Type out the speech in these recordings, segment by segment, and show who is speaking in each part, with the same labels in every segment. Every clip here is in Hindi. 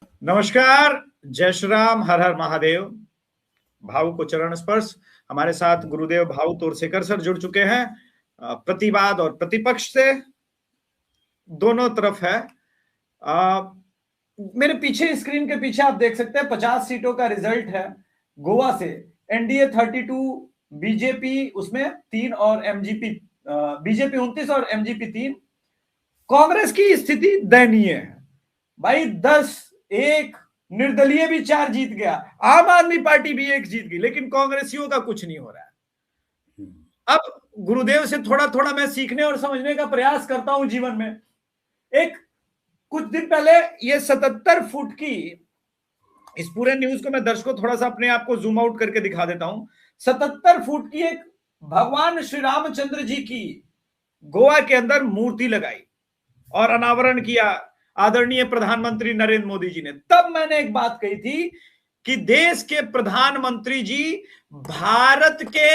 Speaker 1: नमस्कार। जय श्री राम। हर हर महादेव। भाव को चरण स्पर्श। हमारे साथ गुरुदेव भाव तोरसेकर सर जुड़ चुके हैं। प्रतिवाद और प्रतिपक्ष से दोनों तरफ है। मेरे पीछे स्क्रीन के पीछे आप देख सकते हैं 50 सीटों का रिजल्ट है गोवा से। एनडीए 32, बीजेपी उसमें 3 और एमजीपी बीजेपी 29 और एमजीपी 3। कांग्रेस की स्थिति दयनीय है भाई। 10-1, निर्दलीय भी 4 जीत गया, आम आदमी पार्टी भी 1 जीत गई, लेकिन कांग्रेसियों का कुछ नहीं हो रहा है। अब गुरुदेव से थोड़ा थोड़ा मैं सीखने और समझने का प्रयास करता हूं जीवन में। एक कुछ दिन पहले ये 77 फुट की, इस पूरे न्यूज को मैं दर्शकों थोड़ा सा अपने आप को जूम आउट करके दिखा देता हूं। 77 फुट की एक भगवान श्री रामचंद्र जी की गोवा के अंदर मूर्ति लगाई और अनावरण किया आदरणीय प्रधानमंत्री नरेंद्र मोदी जी ने। तब मैंने एक बात कही थी कि देश के प्रधानमंत्री जी भारत के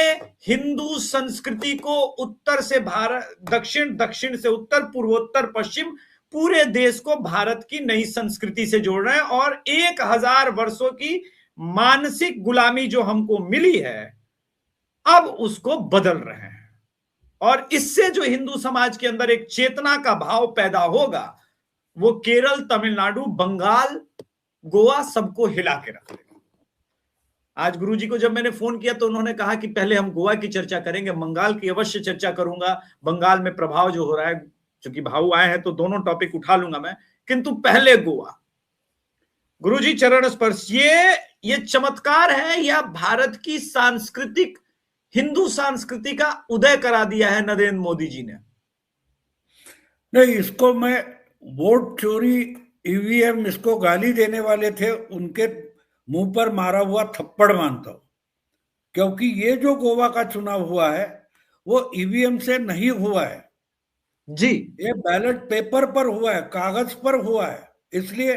Speaker 1: हिंदू संस्कृति को उत्तर से भारत, दक्षिण, दक्षिण से उत्तर, पूर्वोत्तर, पश्चिम, पूरे देश को भारत की नई संस्कृति से जोड़ रहे हैं और 1000 वर्षों की मानसिक गुलामी जो हमको मिली है अब उसको बदल रहे हैं। और इससे जो हिंदू समाज के अंदर एक चेतना का भाव पैदा होगा वो केरल, तमिलनाडु, बंगाल, गोवा सबको हिला के रख देगा। आज गुरुजी को जब मैंने फोन किया तो उन्होंने कहा कि पहले हम गोवा की चर्चा करेंगे, बंगाल की अवश्य चर्चा करूंगा। बंगाल में प्रभाव जो हो रहा है, क्योंकि भाऊ आए हैं तो दोनों टॉपिक उठा लूंगा मैं, किंतु पहले गोवा। गुरुजी चरण स्पर्श, ये चमत्कार है या भारत की सांस्कृतिक, हिंदू संस्कृति का उदय करा दिया है नरेंद्र मोदी जी ने?
Speaker 2: नहीं, इसको मैं वोट चोरी, ईवीएम, इसको गाली देने वाले थे उनके मुंह पर मारा हुआ थप्पड़ मानता हूं। क्योंकि ये जो गोवा का चुनाव हुआ है वो ईवीएम से नहीं हुआ है
Speaker 1: जी।
Speaker 2: ये बैलेट पेपर पर हुआ है, कागज पर हुआ है। इसलिए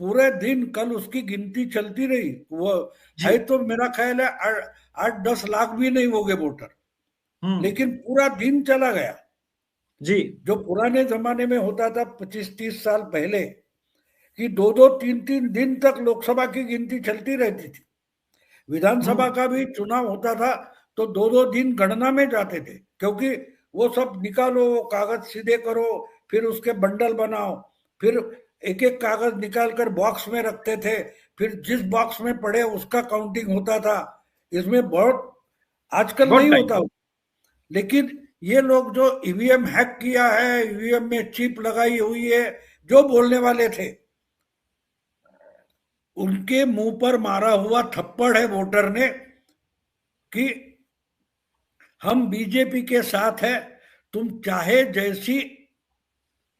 Speaker 2: पूरे दिन कल उसकी गिनती चलती रही। वो है तो मेरा ख्याल है 8-10 लाख भी नहीं होंगे वोटर, लेकिन पूरा दिन चला गया।
Speaker 1: जी।
Speaker 2: जो पुराने जमाने में होता था 25-30 साल पहले कि 2-2, 3-3 दिन तक लोकसभा की गिनती चलती रहती थी, विधानसभा का भी चुनाव होता था तो 2-2 दिन गणना में जाते थे, क्योंकि वो सब निकालो, कागज सीधे करो, फिर उसके बंडल बनाओ, फिर एक एक कागज निकाल कर बॉक्स में रखते थे, फिर जिस बॉक्स में पड़े उसका काउंटिंग होता था। इसमें बहुत आजकल
Speaker 1: बहुत
Speaker 2: नहीं
Speaker 1: टाइम।
Speaker 2: होता। लेकिन ये लोग जो ईवीएम हैक किया है, ईवीएम में चिप लगाई हुई है, जो बोलने वाले थे उनके मुंह पर मारा हुआ थप्पड़ है वोटर ने कि हम बीजेपी के साथ है। तुम चाहे जैसी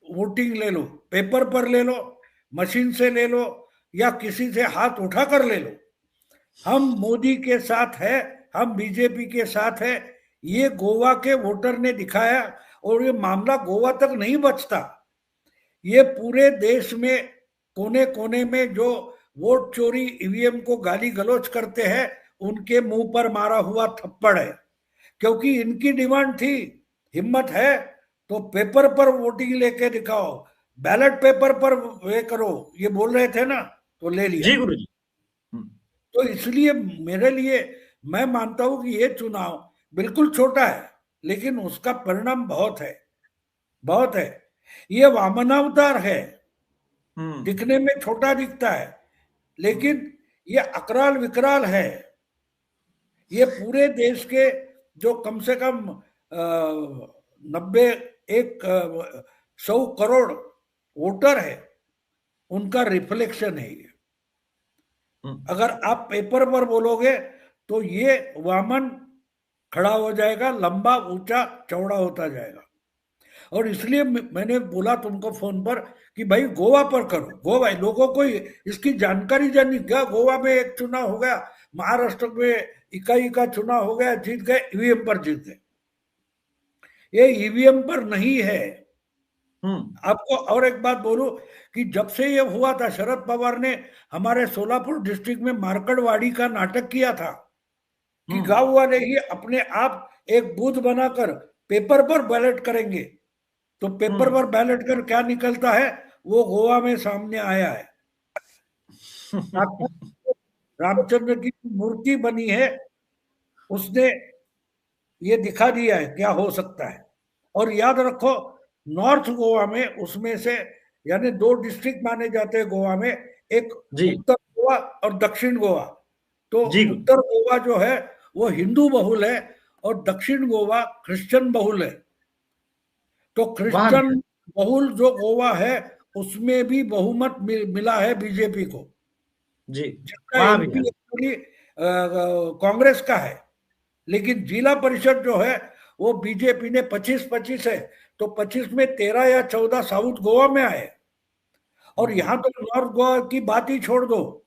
Speaker 2: वोटिंग ले लो, पेपर पर ले लो, मशीन से ले लो या किसी से हाथ उठा कर ले लो, हम मोदी के साथ है, हम बीजेपी के साथ है। ये गोवा के वोटर ने दिखाया। और ये मामला गोवा तक नहीं बचता, ये पूरे देश में कोने कोने में जो वोट चोरी, ईवीएम को गाली गलौज करते हैं उनके मुंह पर मारा हुआ थप्पड़ है। क्योंकि इनकी डिमांड थी, हिम्मत है तो पेपर पर वोटिंग लेके दिखाओ, बैलेट पेपर पर वे करो, ये बोल रहे थे ना, तो ले लिया।
Speaker 1: जी गुरु जी।
Speaker 2: तो इसलिए मेरे लिए मैं मानता हूं कि ये चुनाव बिल्कुल छोटा है, लेकिन उसका परिणाम बहुत है, बहुत है। ये वामनावतार है, दिखने में छोटा दिखता है, लेकिन ये अकराल विकराल है। ये पूरे देश के जो कम से कम 100 करोड़ वोटर है उनका रिफ्लेक्शन है ये। अगर आप पेपर पर बोलोगे तो ये वामन खड़ा हो जाएगा, लंबा, ऊंचा, चौड़ा होता जाएगा। और इसलिए मैंने बोला तुमको फोन पर कि भाई गोवा पर करो। गोवा लोगों को इसकी जानकारी जानी क्या, गोवा में एक चुनाव हो गया, महाराष्ट्र में इकाई का चुनाव हो गया, जीत गए, ईवीएम पर जीत गए। ये ईवीएम पर नहीं है। आपको और एक बात बोलूं कि जब से ये हुआ था, शरद पवार ने हमारे सोलापुर डिस्ट्रिक्ट में मार्कड़वाड़ी का नाटक किया था कि गांव वाले ही अपने आप एक बूथ बनाकर पेपर पर बैलेट करेंगे। तो पेपर पर बैलेट कर क्या निकलता है वो गोवा में सामने आया है। साक्षात रामचंद्र की मूर्ति बनी है, उसने ये दिखा दिया है क्या हो सकता है। और याद रखो, नॉर्थ गोवा में उसमें से यानी दो डिस्ट्रिक्ट माने जाते हैं गोवा में, एक
Speaker 1: जी
Speaker 2: उत्तर गोवा और दक्षिण गोवा। तो
Speaker 1: जी
Speaker 2: उत्तर गोवा जो है वो हिंदू बहुल है और दक्षिण गोवा क्रिश्चियन बहुल है। तो
Speaker 1: वहां
Speaker 2: क्रिश्चियन बहुल जो गोवा है उसमें भी बहुमत मिला है बीजेपी को,
Speaker 1: जी
Speaker 2: जिसका
Speaker 1: वहां भी
Speaker 2: एमपी
Speaker 1: है।
Speaker 2: एक्चुअली कांग्रेस का है। लेकिन जिला परिषद जो है वो बीजेपी ने 25-25 है, तो 25 में 13 या 14 साउथ गोवा में आए। और यहाँ तो नॉर्थ गोवा की बात ही छोड़ दो,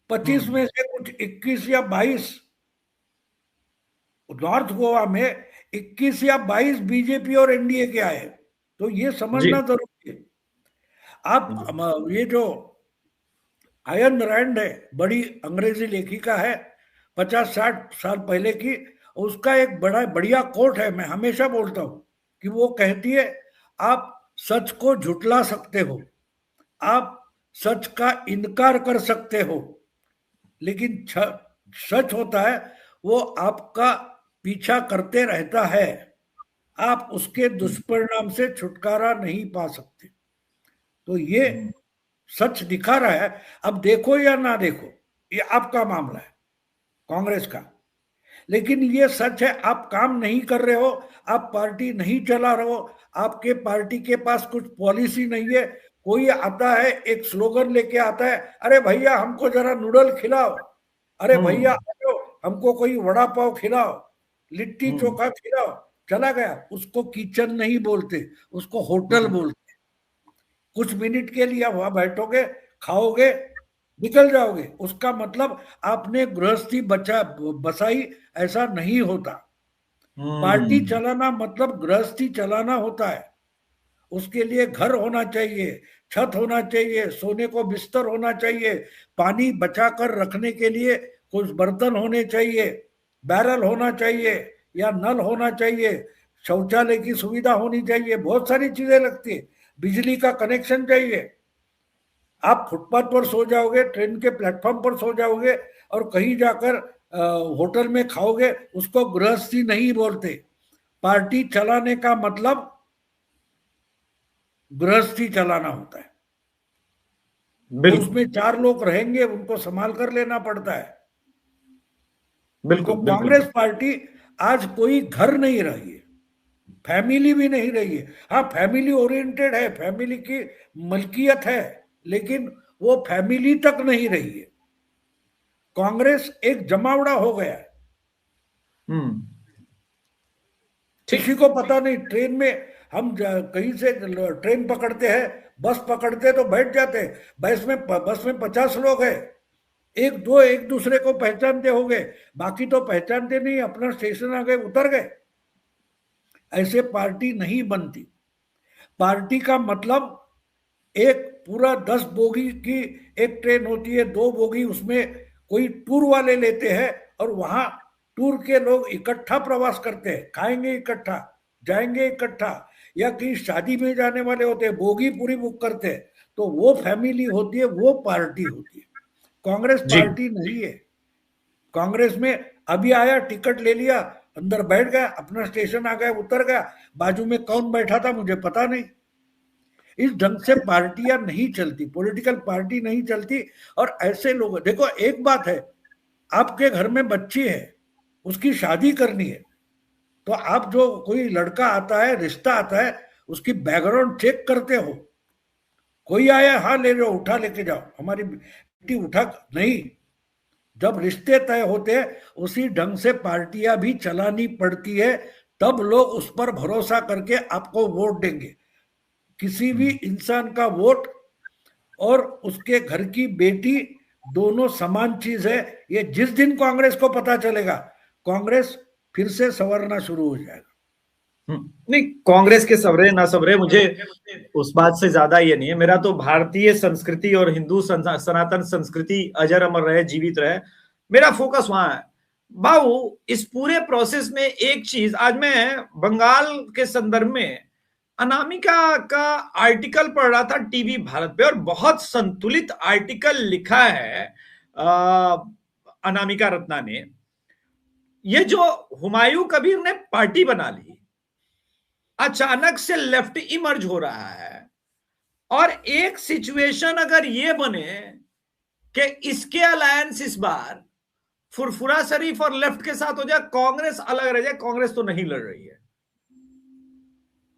Speaker 2: 25 में से कुछ 21 या 22 नॉर्थ गोवा में, 21 या 22 बीजेपी और एनडीए के आए। तो ये
Speaker 1: जी
Speaker 2: समझना जरूरी है। आप ये जो आयन रैंड है, बड़ी अंग्रेजी लेखिका है, 50-60 साल पहले की, उसका एक बड़ा बढ़िया कोट है, मैं हमेशा बोलता हूं कि वो कहती है, आप सच को झुटला सकते हो, आप सच का इनकार कर सकते हो, लेकिन सच होता है वो आपका पीछा करते रहता है, आप उसके दुष्परिणाम से छुटकारा नहीं पा सकते। तो ये सच दिखा रहा है। अब देखो या ना देखो, ये आपका मामला है, कांग्रेस का। लेकिन ये सच है, आप काम नहीं कर रहे हो, आप पार्टी नहीं चला रहे हो, आपके पार्टी के पास कुछ पॉलिसी नहीं है। कोई आता है एक स्लोगन लेके आता है, अरे भैया हमको जरा नूडल खिलाओ, अरे भैया आओ हमको कोई वड़ा पाव खिलाओ, लिट्टी चोखा खिलाओ, चला गया। उसको किचन नहीं बोलते, उसको होटल बोलते। कुछ मिनट के लिए वहां बैठोगे, खाओगे, निकल जाओगे, उसका मतलब आपने गृहस्थी बसाई, ऐसा नहीं होता। पार्टी चलाना मतलब गृहस्थी चलाना होता है। उसके लिए घर होना चाहिए, छत होना चाहिए, सोने को बिस्तर होना चाहिए, पानी बचा कर रखने के लिए कुछ बर्तन होने चाहिए, बैरल होना चाहिए या नल होना चाहिए, शौचालय की सुविधा होनी चाहिए, बहुत सारी चीजें लगती है, बिजली का कनेक्शन चाहिए। आप फुटपाथ पर सो जाओगे, ट्रेन के प्लेटफॉर्म पर सो जाओगे और कहीं जाकर होटल में खाओगे, उसको गृहस्थी नहीं बोलते। पार्टी चलाने का मतलब गृहस्थी चलाना होता है। तो
Speaker 1: बिल्कुल
Speaker 2: उसमें 4 लोग रहेंगे, उनको संभाल कर लेना पड़ता है। तो
Speaker 1: बिल्कुल बिल्कुल।
Speaker 2: कांग्रेस पार्टी आज कोई घर नहीं रही है, फैमिली भी नहीं रही है। हाँ, फैमिली ओरिएंटेड है, फैमिली की मलकियत है, लेकिन वो फैमिली तक नहीं रही है। कांग्रेस एक जमावड़ा हो गया है।
Speaker 1: ठीक।
Speaker 2: किसी को पता नहीं, ट्रेन में हम कहीं से ट्रेन पकड़ते हैं, बस पकड़ते तो बैठ जाते हैं, बस में 50 लोग हैं, एक दो एक दूसरे को पहचानते होंगे, बाकी तो पहचानते नहीं, अपना स्टेशन आ गए, उतर गए। ऐसे पार्टी नहीं बनती। पार्टी का मतलब एक पूरा 10 बोगी की एक ट्रेन होती है, 2 बोगी उसमें कोई टूर वाले लेते हैं और वहां टूर के लोग इकट्ठा प्रवास करते हैं, खाएंगे इकट्ठा, जाएंगे इकट्ठा, या कहीं शादी में जाने वाले होते हैं, बोगी पूरी बुक करते हैं। तो वो फैमिली होती है, वो पार्टी होती है। कांग्रेस
Speaker 1: जी
Speaker 2: पार्टी नहीं है। कांग्रेस में अभी आया, टिकट ले लिया, अंदर बैठ गया, अपना स्टेशन आ गया, उतर गया, बाजू में कौन बैठा था मुझे पता नहीं। इस ढंग से पार्टियां नहीं चलती, पॉलिटिकल पार्टी नहीं चलती। और ऐसे लोग, देखो एक बात है, आपके घर में बच्ची है, उसकी शादी करनी है, तो आप जो कोई लड़का आता है, रिश्ता आता है, उसकी बैकग्राउंड चेक करते हो। कोई आया, हाँ ले जाओ, उठा लेके जाओ, हमारी बेटी उठा नहीं। जब रिश्ते तय होते हैं, उसी ढंग से पार्टियां भी चलानी पड़ती है, तब लोग उस पर भरोसा करके आपको वोट देंगे। किसी भी इंसान का वोट और उसके घर की बेटी दोनों समान चीज है। ये जिस दिन कांग्रेस को पता चलेगा, कांग्रेस फिर से संवरना शुरू हो जाएगा।
Speaker 1: नहीं, कांग्रेस के सवरे ना सवरे मुझे उस बात से ज्यादा ये नहीं है। मेरा तो भारतीय संस्कृति और हिंदू सनातन संस्कृति अजर अमर रहे, जीवित रहे, मेरा फोकस वहां है। बाबू, इस पूरे प्रोसेस में एक चीज आज मैं बंगाल के संदर्भ में अनामिका का आर्टिकल पढ़ रहा था टीवी भारत पे, और बहुत संतुलित आर्टिकल लिखा है अनामिका रत्ना ने। ये जो हुमायूं कबीर ने पार्टी बना ली, अचानक से लेफ्ट इमर्ज हो रहा है, और एक सिचुएशन अगर ये बने कि इसके अलायंस इस बार फुरफुरा शरीफ और लेफ्ट के साथ हो जाए, कांग्रेस अलग रह जाए, कांग्रेस तो नहीं लड़ रही है।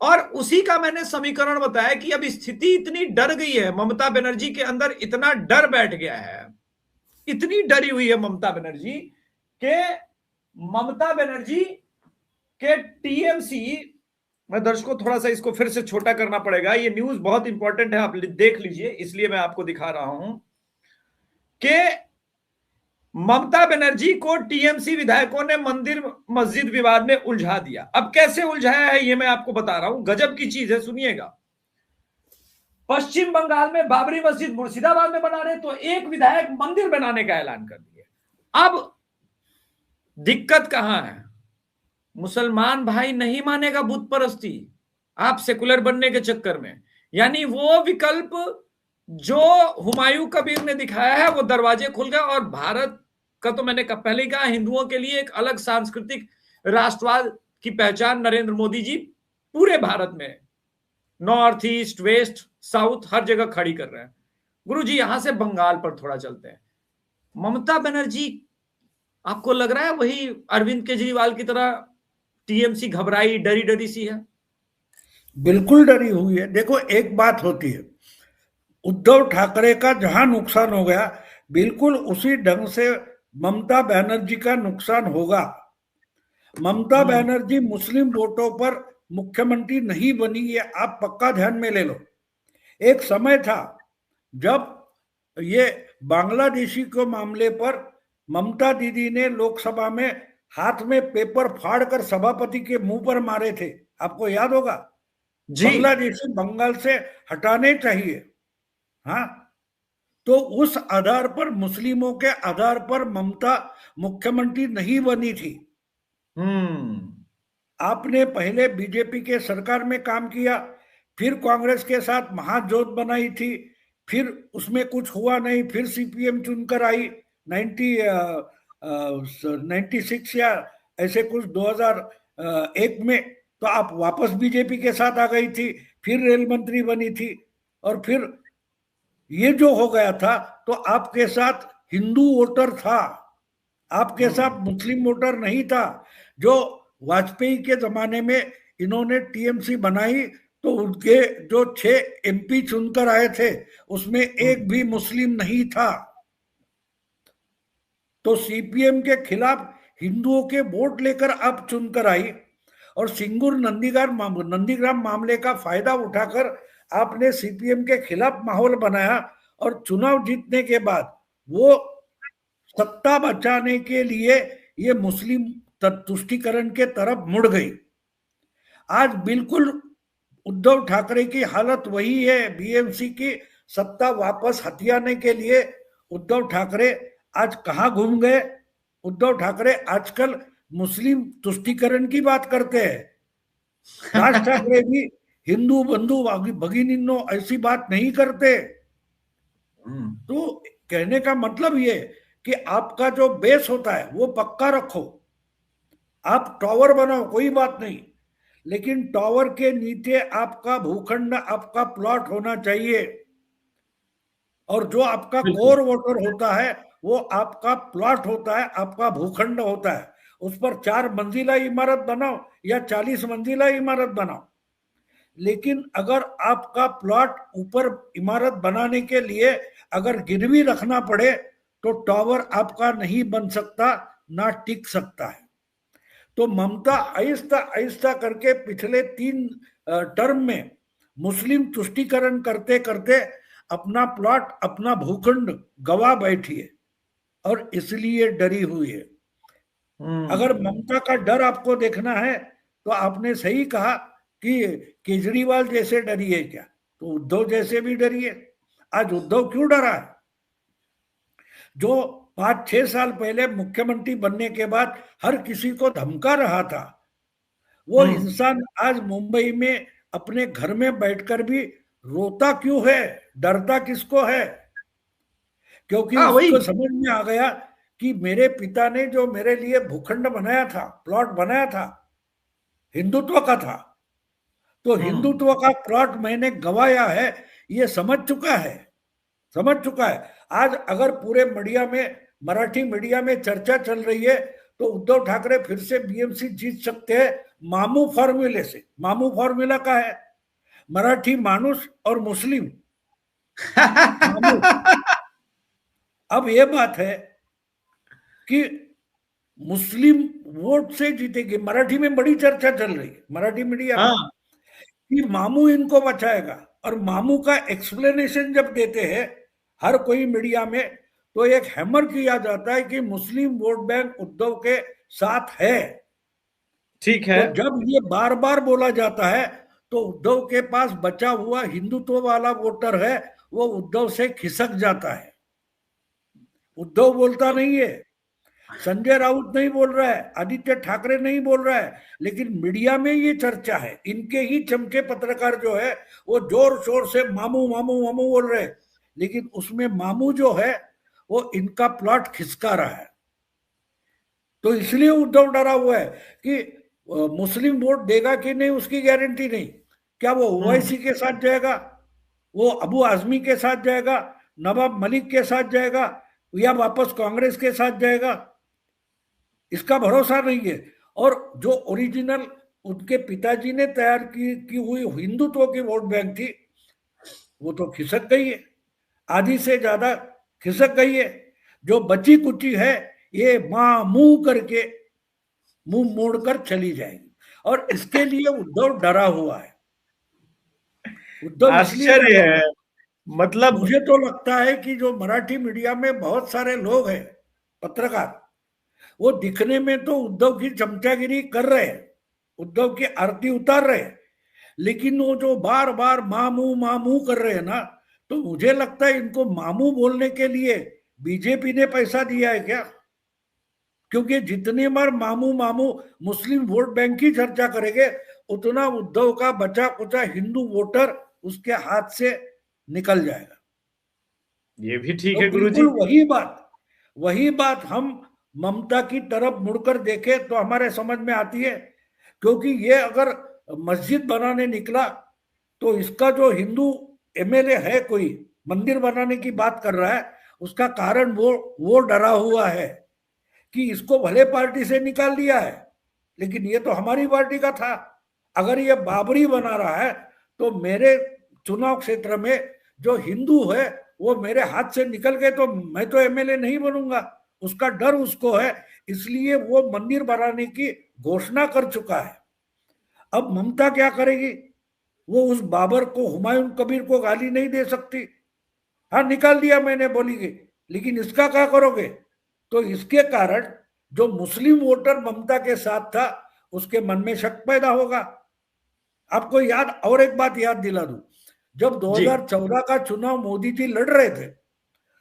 Speaker 1: और उसी का मैंने समीकरण बताया कि अब स्थिति इतनी डर गई है, ममता बनर्जी के अंदर इतना डर बैठ गया है, इतनी डरी हुई है ममता बनर्जी के टीएमसी। मैं दर्शकों थोड़ा सा इसको फिर से छोटा करना पड़ेगा, ये न्यूज बहुत इंपॉर्टेंट है, आप देख लीजिए, इसलिए मैं आपको दिखा रहा हूं कि ममता बनर्जी को टीएमसी विधायकों ने मंदिर मस्जिद विवाद में उलझा दिया। अब कैसे उलझाया है ये मैं आपको बता रहा हूं, गजब की चीज है, सुनिएगा। पश्चिम बंगाल में बाबरी मस्जिद मुर्शिदाबाद में बना रहे, तो एक विधायक मंदिर बनाने का ऐलान कर दिए। अब दिक्कत कहां है, मुसलमान भाई नहीं मानेगा बुत परस्ती, आप सेकुलर बनने के चक्कर में, यानी वो विकल्प जो हुमायूं कबीर ने दिखाया है वो दरवाजे खुल गए। और भारत का तो मैंने पहले ही कहा, हिंदुओं के लिए एक अलग सांस्कृतिक राष्ट्रवाद की पहचान नरेंद्र मोदी जी पूरे भारत में, नॉर्थ ईस्ट वेस्ट साउथ हर जगह खड़ी कर रहे हैं। गुरुजी यहां से बंगाल पर थोड़ा चलते हैं। ममता बनर्जी, आपको लग रहा है वही अरविंद केजरीवाल की तरह टीएमसी घबराई डरी डरी सी है?
Speaker 2: बिल्कुल डरी हुई है। देखो, एक बात होती है, उद्धव ठाकरे का जहां नुकसान हो गया, बिल्कुल उसी ढंग से ममता बनर्जी का नुकसान होगा। ममता बनर्जी मुस्लिम वोटों पर मुख्यमंत्री नहीं बनी, ये आप पक्का ध्यान में ले लो। एक समय था जब ये बांग्लादेशी के मामले पर ममता दीदी ने लोकसभा में हाथ में पेपर फाड़कर सभापति के मुंह पर मारे थे, आपको याद होगा। बांग्लादेशी बंगाल से हटाने चाहिए। हाँ, तो उस आधार पर, मुस्लिमों के आधार पर ममता मुख्यमंत्री नहीं बनी थी। आपने पहले बीजेपी के सरकार में काम किया, फिर कांग्रेस के साथ महाजोत बनाई थी, फिर उसमें कुछ हुआ नहीं, फिर सीपीएम चुनकर आई 96 या ऐसे कुछ 2001 में, तो आप वापस बीजेपी के साथ आ गई थी, फिर रेल मंत्री बनी थी, और फिर ये जो हो गया था, तो आपके साथ हिंदू वोटर था, आपके साथ मुस्लिम वोटर नहीं था। जो वाजपेयी के जमाने में इन्होंने टीएमसी बनाई, तो उनके जो 6 एमपी चुनकर आए थे उसमें एक भी मुस्लिम नहीं था। तो सीपीएम के खिलाफ हिंदुओं के वोट लेकर आप चुनकर आई, और सिंगूर नंदीग्राम मामले का फायदा उठाकर आपने सीपीएम के खिलाफ माहौल बनाया, और चुनाव जीतने के बाद वो सत्ता बचाने के लिए ये मुस्लिम तुष्टीकरण के तरफ मुड़ गई। आज बिल्कुल उद्धव ठाकरे की हालत वही है। बीएमसी की सत्ता वापस हथियाने के लिए उद्धव ठाकरे आज कहां घूम गए। उद्धव ठाकरे आजकल मुस्लिम तुष्टीकरण की बात करते हैं। राज ठाकरे भी हिंदू बंधु भगिनीनो ऐसी बात नहीं करते। तो कहने का मतलब ये कि आपका जो बेस होता है वो पक्का रखो। आप टावर बनाओ, कोई बात नहीं, लेकिन टावर के नीचे आपका भूखंड, आपका प्लॉट होना चाहिए। और जो आपका कोर वोटर होता है वो आपका प्लॉट होता है, आपका भूखंड होता है। उस पर 4 मंजिला इमारत बनाओ या 40 मंजिला इमारत बनाओ, लेकिन अगर आपका प्लॉट ऊपर इमारत बनाने के लिए अगर गिरवी रखना पड़े तो टावर आपका नहीं बन सकता, ना टिक सकता है। तो ममता आहिस्ता आहिस्ता करके पिछले 3 टर्म में मुस्लिम तुष्टीकरण करते करते अपना प्लॉट, अपना भूखंड गवा बैठी है, और इसलिए डरी हुई है। अगर ममता का डर आपको देखना है तो आपने सही कहा कि केजरीवाल जैसे डरी है क्या, तो उद्धव जैसे भी डरी है। आज उद्धव क्यों डरा है? जो 5-6 साल पहले मुख्यमंत्री बनने के बाद हर किसी को धमका रहा था, वो इंसान आज मुंबई में अपने घर में बैठकर भी रोता क्यों है, डरता किसको है? क्योंकि
Speaker 1: हाँ वही।
Speaker 2: उसको समझ में आ गया कि मेरे पिता ने जो मेरे लिए भूखंड बनाया था, प्लॉट बनाया था, हिंदुत्व का था, तो
Speaker 1: हम्म।
Speaker 2: हिंदुत्व का प्लॉट मैंने गवाया है, ये समझ चुका है, समझ चुका है। आज अगर पूरे मीडिया में, मराठी मीडिया में चर्चा चल रही है तो उद्धव ठाकरे फिर से बीएमसी जीत सकते हैं मामू फॉर्मूले से। मामू फॉर्मूला का है मराठी मानुस और मुस्लिम, मामू। अब ये बात है कि मुस्लिम वोट से जीतेगी, मराठी में बड़ी चर्चा चल रही है मराठी मीडिया में
Speaker 1: हाँ
Speaker 2: कि मामू इनको बचाएगा। और मामू का एक्सप्लेनेशन जब देते हैं हर कोई मीडिया में, तो एक हैमर किया जाता है कि मुस्लिम वोट बैंक उद्धव के साथ है।
Speaker 1: ठीक है।
Speaker 2: तो जब ये बार बार बोला जाता है तो उद्धव के पास बचा हुआ हिंदुत्व वाला वोटर है, वो उद्धव से खिसक जाता है। उद्धव बोलता नहीं है, संजय राउत नहीं बोल रहा है, आदित्य ठाकरे नहीं बोल रहा है, लेकिन मीडिया में ये चर्चा है। इनके ही चमचे पत्रकार जो है वो जोर शोर से मामू मामू मामू बोल रहे हैं, लेकिन उसमें मामू जो है वो इनका प्लॉट खिसका रहा है। तो इसलिए उद्धव डरा हुआ है कि मुस्लिम वोट देगा कि नहीं उसकी गारंटी नहीं। क्या वो
Speaker 1: हम्म।
Speaker 2: ओवैसी के साथ जाएगा, वो अबू आजमी के साथ जाएगा, नवाब मलिक के साथ जाएगा, या वापस कांग्रेस के साथ जाएगा, इसका भरोसा नहीं है। और जो ओरिजिनल उनके पिताजी ने तैयार की हुई हिंदुत्व की वोट बैंक थी वो तो खिसक गई है, आधी से ज्यादा खिसक गई है। जो बची कुची है ये मां मुंह करके, मुंह मोड़कर चली जाएगी। और इसके लिए उद्धव डरा हुआ है, उद्धव इसलिए
Speaker 1: आश्चर्य
Speaker 2: डरा हुआ
Speaker 1: है।
Speaker 2: है।
Speaker 1: मतलब
Speaker 2: मुझे तो लगता है कि जो मराठी मीडिया में बहुत सारे लोग हैं, पत्रकार, वो दिखने में तो उद्धव की चमचागिरी कर रहे हैं, उद्धव की आरती उतार रहे हैं, लेकिन वो जो बार बार मामू कर रहे हैं ना, तो मुझे लगता है इनको मामू बोलने के लिए बीजेपी ने पैसा दिया है क्या? क्योंकि जितनी बार मामू मामू मुस्लिम वोट बैंक की चर्चा करेंगे उतना उद्धव का बचा कुचा हिंदू वोटर उसके हाथ से निकल जाएगा।
Speaker 1: ये भी ठीक
Speaker 2: तो
Speaker 1: है गुरुजी।
Speaker 2: बिल्कुल वही बात हम ममता की तरफ मुड़कर देखें तो हमारे समझ में आती है। क्योंकि ये अगर मस्जिद बनाने निकला तो इसका जो हिंदू एमएलए है कोई मंदिर बनाने की बात कर रहा है, उसका कारण वो डरा हुआ है कि इसको भले पार्टी से निकाल दिया है लेकिन ये तो हमारी पार्टी का था। अगर ये बाबरी बना रहा है तो मेरे चुनाव क्षेत्र में जो हिंदू है वो मेरे हाथ से निकल गए तो मैं तो एमएलए नहीं बनूंगा। उसका डर उसको है, इसलिए वो मंदिर बनाने की घोषणा कर चुका है। अब ममता क्या करेगी? वो उस बाबर को, हुमायूं कबीर को गाली नहीं दे सकती। हाँ निकाल दिया मैंने बोलेगी, लेकिन इसका क्या करोगे? तो इसके कारण जो मुस्लिम वोटर ममता के साथ था उसके मन में शक पैदा होगा। आपको याद, और एक बात याद दिला दूं, जब
Speaker 1: जी।
Speaker 2: 2014 का चुनाव मोदी जी लड़ रहे थे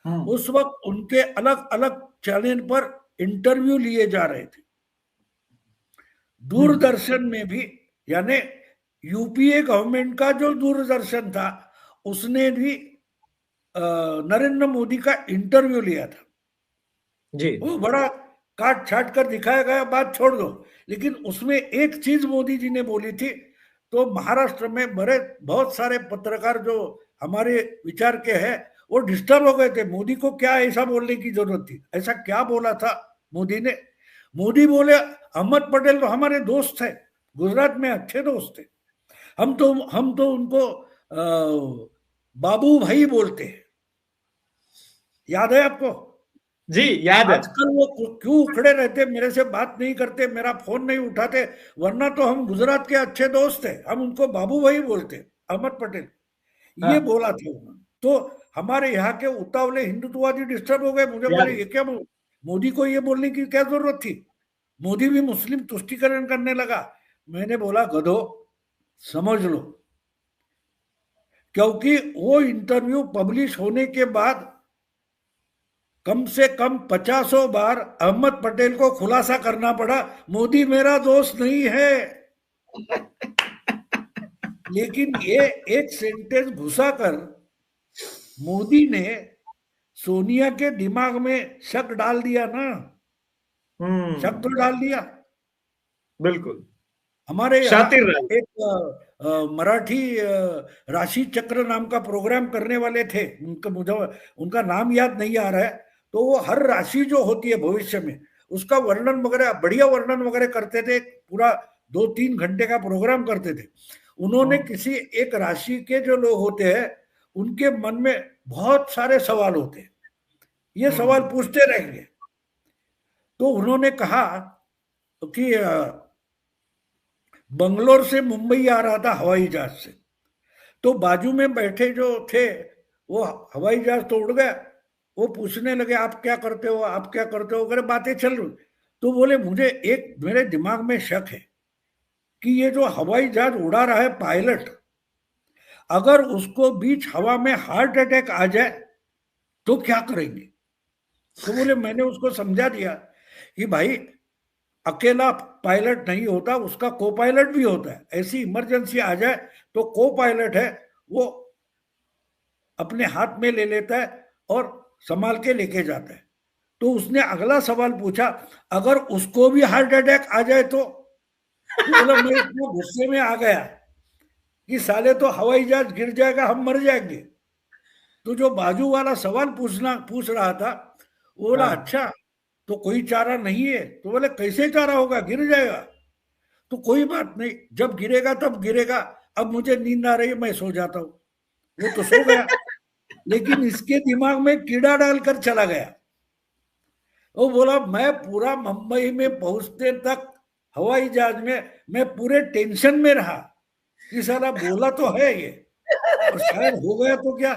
Speaker 1: हम्म।
Speaker 2: उस वक्त उनके अलग अलग चैनल पर इंटरव्यू लिए जा रहे थे।
Speaker 1: हम्म।
Speaker 2: दूरदर्शन में भी, यानी यूपीए गवर्नमेंट का जो दूरदर्शन था उसने भी नरेंद्र मोदी का इंटरव्यू लिया था।
Speaker 1: जी।
Speaker 2: वो बड़ा काट छाट कर दिखाया गया, बात छोड़ दो, लेकिन उसमें एक चीज मोदी जी ने बोली थी। तो महाराष्ट्र में बड़े बहुत सारे पत्रकार जो हमारे विचार के हैं वो डिस्टर्ब हो गए थे, मोदी को क्या ऐसा बोलने की जरूरत थी, ऐसा क्या बोला था मोदी ने। मोदी बोले अहमद पटेल तो हमारे दोस्त थे, गुजरात में अच्छे दोस्त थे, हम तो उनको बाबू भाई बोलते हैं। याद है आपको?
Speaker 1: जी याद है।
Speaker 2: आजकल वो क्यों उखड़े रहते, मेरे से बात नहीं करते, मेरा फोन नहीं उठाते, वरना तो हम गुजरात के अच्छे दोस्त थे, हम उनको बाबू भाई बोलते। अहमद पटेल ये
Speaker 1: हाँ
Speaker 2: बोला था उन्होंने। तो हमारे यहाँ के उतावले हिंदुत्ववादी डिस्टर्ब हो गए, मुझे
Speaker 1: याद
Speaker 2: बोले ये क्या मोदी को ये बोलने की क्या जरूरत थी? मोदी भी मुस्लिम तुष्टीकरण करने लगा। मैंने बोला गधो समझ लो, क्योंकि वो इंटरव्यू पब्लिश होने के बाद कम से कम 50 बार अहमद पटेल को खुलासा करना पड़ा, मोदी मेरा दोस्त नहीं है। लेकिन ये एक सेंटेंस घुसाकर मोदी ने सोनिया के दिमाग में शक डाल दिया ना, शक तो डाल दिया।
Speaker 1: बिल्कुल
Speaker 2: हमारे यहाँ
Speaker 1: शातिर रहे।
Speaker 2: एक मराठी राशि चक्र नाम का प्रोग्राम करने वाले थे, उनका मुझे उनका नाम याद नहीं आ रहा है। तो वो हर राशि जो होती है भविष्य में उसका वर्णन वगैरह, बढ़िया वर्णन वगैरह करते थे, पूरा 2-3 घंटे का प्रोग्राम करते थे। उन्होंने किसी एक राशि के जो लोग होते हैं उनके मन में बहुत सारे सवाल होते हैं, ये सवाल पूछते रहेंगे। तो उन्होंने कहा कि बंगलोर से मुंबई आ रहा था हवाई जहाज से, तो बाजू में बैठे जो थे वो हवाई जहाज तो उड़ गया, वो पूछने लगे आप क्या करते हो, आप क्या करते हो, अगर बातें चल रही। तो बोले मुझे एक मेरे दिमाग में शक है कि ये जो हवाई जहाज उड़ा रहा है पायलट, अगर उसको बीच हवा में हार्ट अटैक आ जाए तो क्या करेंगे। तो बोले मैंने उसको समझा दिया कि भाई अकेला पायलट नहीं होता, उसका को पायलट भी होता है। ऐसी इमरजेंसी आ जाए तो को पायलट है वो अपने हाथ में ले लेता है और संभाल के लेके जाता है। तो उसने अगला सवाल पूछा अगर उसको भी हार्ट अटैक आ जाए तो बोला मैं इतना गुस्से में आ गया कि साले तो हवाई जहाज गिर जाएगा, हम मर जाएंगे। तो जो बाजू वाला सवाल पूछ रहा था वो बोला अच्छा तो कोई चारा नहीं है। तो बोले कैसे चारा होगा, गिर जाएगा। तो कोई बात नहीं, जब गिरेगा तब गिरेगा, अब मुझे नींद आ रही है मैं सो जाता हूं। वो तो सो गया, लेकिन इसके दिमाग में कीड़ा डालकर चला गया। वो बोला मैं पूरा मुंबई में पहुंचने तक हवाई जहाज में मैं पूरे टेंशन में रहा कि साला बोला तो है ये, और शायद हो गया तो क्या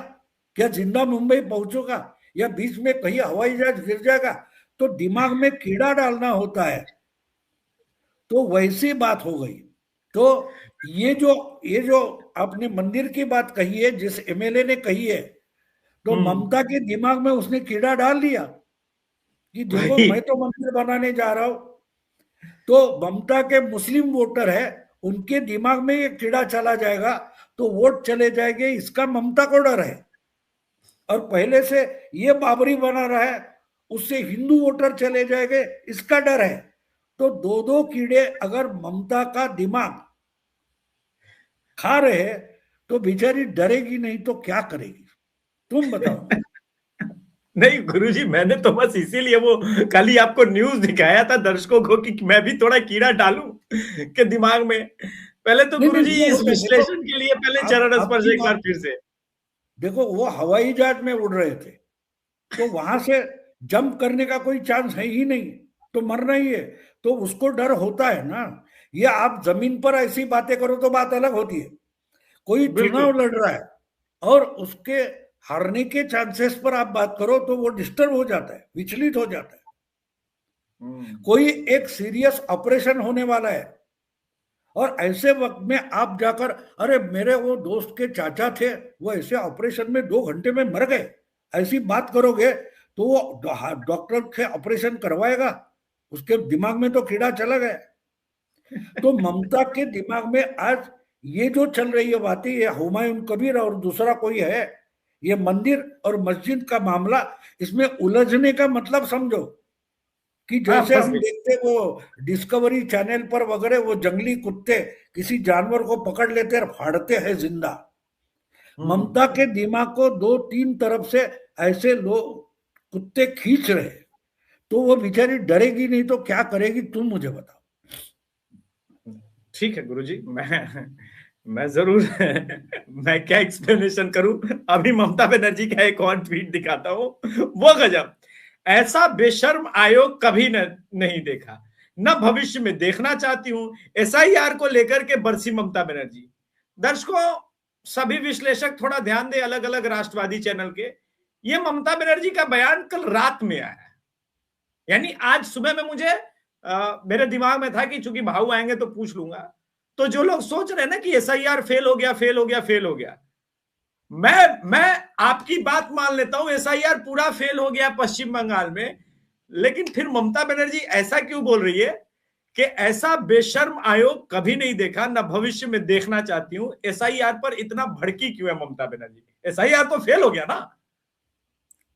Speaker 2: क्या जिंदा मुंबई पहुंचूंगा या बीच में कहीं हवाई जहाज गिर जाएगा। तो दिमाग में कीड़ा डालना होता है। तो वैसी बात हो गई। तो ये जो आपने मंदिर की बात कही है, जिस एमएलए ने कही है, तो ममता के दिमाग में उसने कीड़ा डाल दिया कि देखो मैं तो मंदिर बनाने जा रहा हूं। तो ममता के मुस्लिम वोटर है, उनके दिमाग में ये कीड़ा चला जाएगा तो वोट चले जाएंगे, इसका ममता को डर है। और पहले से ये बाबरी बना रहा है, उससे हिंदू वोटर चले जाएंगे, इसका डर है। तो दो दो कीड़े अगर ममता का दिमाग खा रहे हैं तो बेचारी डरेगी नहीं तो क्या करेगी, तुम बताओ।
Speaker 1: नहीं गुरुजी, मैंने तो बस इसीलिए वो कल ही आपको न्यूज दिखाया था दर्शकों को कि मैं भी थोड़ा कीड़ा डालूं के दिमाग में। पहले तो
Speaker 2: नहीं
Speaker 1: गुरुजी
Speaker 2: नहीं,
Speaker 1: इस विश्लेषण के लिए पहले चरण स्पर्श
Speaker 2: आपकी
Speaker 1: एक बार
Speaker 2: बात
Speaker 1: फिर से।
Speaker 2: देखो, वो हवाई जहाज में उड़ रहे थे तो वहां से जंप करने का कोई चांस है ही नहीं, तो मरना ही है। तो उसको डर होता है ना। ये आप जमीन पर ऐसी बातें करो तो बात अलग होती है। कोई
Speaker 1: बिल्कुल।
Speaker 2: चुनाव लड़ रहा है और उसके हारने के चांसेस पर आप बात करो तो वो डिस्टर्ब हो जाता है, विचलित हो जाता है। कोई एक सीरियस ऑपरेशन होने वाला है और ऐसे वक्त में आप जाकर अरे मेरे वो दोस्त के चाचा थे वो ऐसे ऑपरेशन में 2 घंटे में मर गए, ऐसी बात करोगे तो वो डॉक्टर से ऑपरेशन करवाएगा, उसके दिमाग में तो कीड़ा चला गया। तो ममता के दिमाग में आज ये जो चल रही है बातें, ये हुमायूं कबीर और दूसरा कोई है, ये मंदिर और मस्जिद का मामला, इसमें उलझने का मतलब समझो कि जैसे
Speaker 1: फंस
Speaker 2: हम
Speaker 1: गई।
Speaker 2: देखते वो डिस्कवरी चैनल पर वगैरह वो जंगली कुत्ते किसी जानवर को पकड़ लेते और फाड़ते हैं जिंदा। ममता के दिमाग को 2-3 तरफ से ऐसे लोग कुत्ते खींच रहे, तो वो बेचारी डरेगी नहीं तो क्या करेगी, तुम मुझे बताओ।
Speaker 1: ठीक है गुरुजी, मैं जरूर मैं क्या एक्सप्लेनेशन करूं। अभी ममता बनर्जी का एक और ट्वीट दिखाता हूं, वो गजब। ऐसा बेशर्म आयोग कभी नहीं देखा, न भविष्य में देखना चाहती हूं। एसआईआर को लेकर के बरसी ममता बनर्जी। दर्शकों, सभी विश्लेषक थोड़ा ध्यान दे, अलग अलग राष्ट्रवादी चैनल के। ये ममता बनर्जी का बयान कल रात में आया, यानी आज सुबह में मुझे मेरे दिमाग में था कि चूंकि भाऊ आएंगे तो पूछ लूंगा। तो जो लोग सोच रहे हैं ना कि एसआईआर फेल हो गया, फेल हो गया, फेल हो गया, मैं आपकी बात मान लेता हूं, एसआईआर पूरा फेल हो गया पश्चिम बंगाल में। लेकिन फिर ममता बनर्जी ऐसा क्यों बोल रही है कि ऐसा बेशर्म आयोग कभी नहीं देखा, ना भविष्य में देखना चाहती हूं। एसआईआर पर इतना भड़की क्यों है ममता बनर्जी? एसआईआर तो फेल हो गया ना।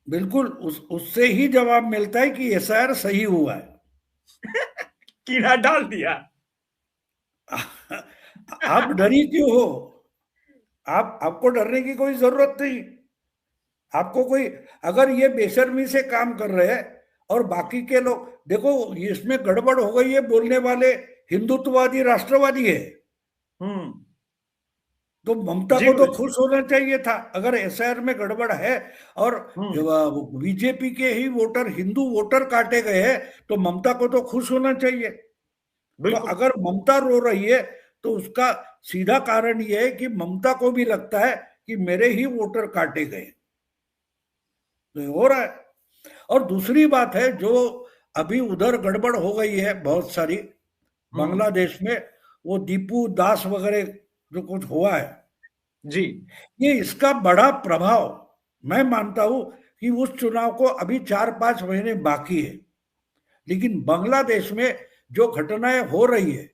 Speaker 2: बिल्कुल, उससे ही जवाब मिलता है कि एसआईआर सही हुआ है।
Speaker 1: कीड़ा डाल दिया।
Speaker 2: आप डरी क्यों हो? आपको डरने की कोई जरूरत नहीं। आपको कोई, अगर ये बेशर्मी से काम कर रहे हैं और बाकी के लोग, देखो इसमें गड़बड़ हो गई है, बोलने वाले हिंदुत्ववादी राष्ट्रवादी है।
Speaker 1: हम्म।
Speaker 2: तो ममता
Speaker 1: जी
Speaker 2: को तो
Speaker 1: गुरु जी।
Speaker 2: खुश होना चाहिए था। अगर एसआईआर में गड़बड़ है और
Speaker 1: हम्म।
Speaker 2: बीजेपी के ही वोटर, हिंदू वोटर काटे गए हैं, तो ममता को तो खुश होना चाहिए। तो
Speaker 1: बिल्कुल।
Speaker 2: अगर ममता रो रही है तो उसका सीधा कारण यह है कि ममता को भी लगता है कि मेरे ही वोटर काटे गए। तो हो रहा है। और दूसरी बात है, जो अभी उधर गड़बड़ हो गई है बहुत सारी
Speaker 1: हम्म।
Speaker 2: बांग्लादेश में, वो दीपू दास वगैरह जो कुछ हुआ है,
Speaker 1: जी।
Speaker 2: ये इसका बड़ा प्रभाव, मैं मानता हूं कि उस चुनाव को अभी 4-5 महीने बाकी है, लेकिन बांग्लादेश में जो घटनाएं हो रही है,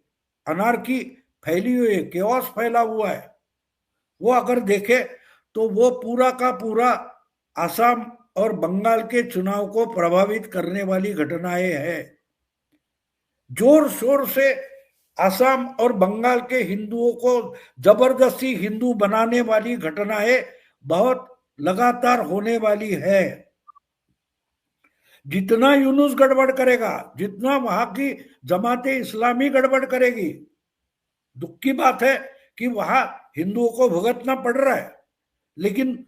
Speaker 2: अनार्की फैली हुई है, केओस फैला हुआ है, वो अगर देखे तो वो पूरा का पूरा आसाम और बंगाल के चुनाव को प्रभावित करने वाली घटनाएं हैं। जोर शोर से आसाम और बंगाल के हिंदुओं को जबरदस्ती हिंदू बनाने वाली घटनाएं बहुत लगातार होने वाली है। जितना यूनुस गड़बड़ करेगा, जितना वहां की जमाते इस्लामी गड़बड़ करेगी, दुख की बात है कि वहां हिंदुओं को भुगतना पड़ रहा है, लेकिन